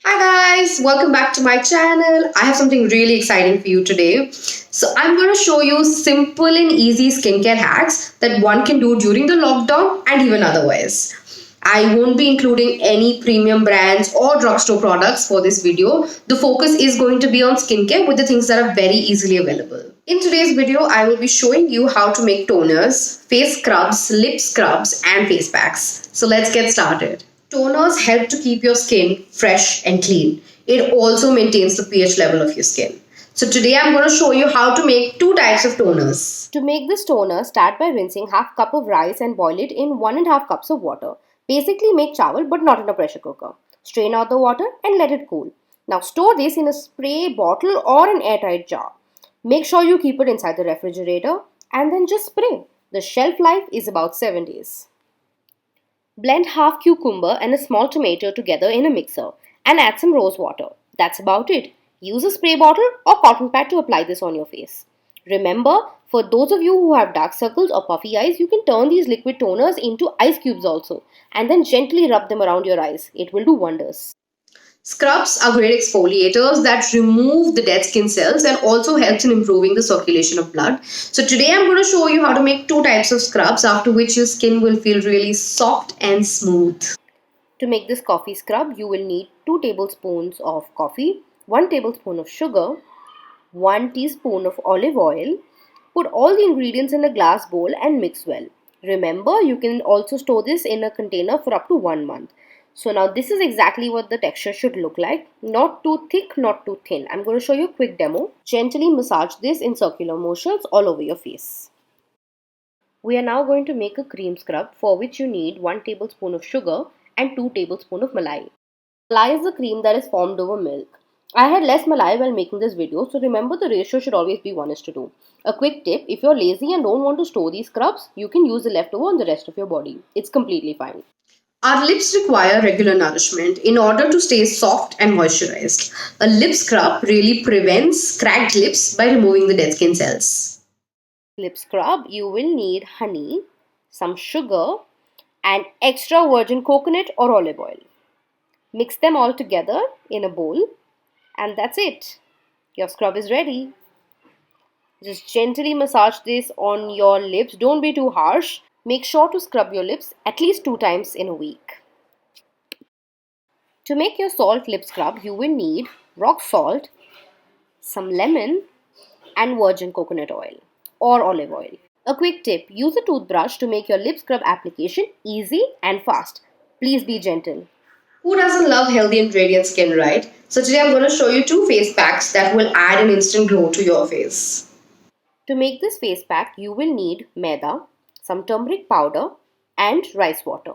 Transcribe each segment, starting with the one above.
Hi guys, welcome back to my channel. I have something really exciting for you today. So I'm going to show you simple and easy skincare hacks that one can do during the lockdown and even otherwise. I won't be including any premium brands or drugstore products for this video. The focus is going to be on skincare with the things that are very easily available. In today's video, I will be showing you how to make toners, face scrubs, lip scrubs and face packs. So let's get started. Toners help to keep your skin fresh and clean. It also maintains the pH level of your skin. So today I'm going to show you how to make two types of toners. To make this toner, start by rinsing half cup of rice and boil it in 1.5 cups of water. Basically make chawal but not in a pressure cooker. Strain out the water and let it cool. Now store this in a spray bottle or an airtight jar. Make sure you keep it inside the refrigerator and then just spray. The shelf life is about 7 days. Blend half cucumber and a small tomato together in a mixer and add some rose water. That's about it. Use a spray bottle or cotton pad to apply this on your face. Remember, for those of you who have dark circles or puffy eyes, you can turn these liquid toners into ice cubes also and then gently rub them around your eyes. It will do wonders. Scrubs are great exfoliators that remove the dead skin cells and also helps in improving the circulation of blood. So today I'm going to show you how to make two types of scrubs, after which your skin will feel really soft and smooth. To make this coffee scrub, you will need 2 tablespoons of coffee, 1 tablespoon of sugar, 1 teaspoon of olive oil. Put all the ingredients in a glass bowl and mix well. Remember, you can also store this in a container for up to 1 month. So now this is exactly what the texture should look like. Not too thick, not too thin. I'm going to show you a quick demo. Gently massage this in circular motions all over your face. We are now going to make a cream scrub, for which you need 1 tablespoon of sugar and 2 tablespoons of malai. Malai is the cream that is formed over milk. I had less malai while making this video, so remember the ratio should always be 1:2. A quick tip, if you're lazy and don't want to store these scrubs, you can use the leftover on the rest of your body. It's completely fine. Our lips require regular nourishment in order to stay soft and moisturized. A lip scrub really prevents cracked lips by removing the dead skin cells. Lip scrub, you will need honey, some sugar, and extra virgin coconut or olive oil. Mix them all together in a bowl, and that's it. Your scrub is ready. Just gently massage this on your lips. Don't be too harsh. Make sure to scrub your lips at least 2 times in a week. To make your salt lip scrub, you will need rock salt, some lemon, and virgin coconut oil or olive oil. A quick tip, use a toothbrush to make your lip scrub application easy and fast. Please be gentle. Who doesn't love healthy and radiant skin, right? So today I'm going to show you two face packs that will add an instant glow to your face. To make this face pack, you will need maida, some turmeric powder, and rice water.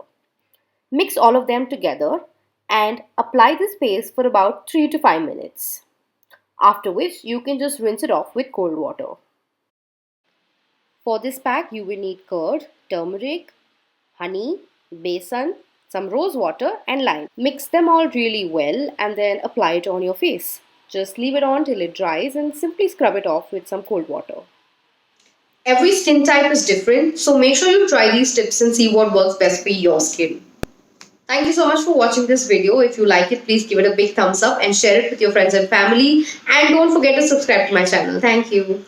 Mix all of them together and apply this paste for about 3 to 5 minutes. After which, you can just rinse it off with cold water. For this pack, you will need curd, turmeric, honey, besan, some rose water and lime. Mix them all really well and then apply it on your face. Just leave it on till it dries and simply scrub it off with some cold water. Every skin type is different, so make sure you try these tips and see what works best for your skin. Thank you so much for watching this video. If you like it, please give it a big thumbs up and share it with your friends and family. And don't forget to subscribe to my channel. Thank you.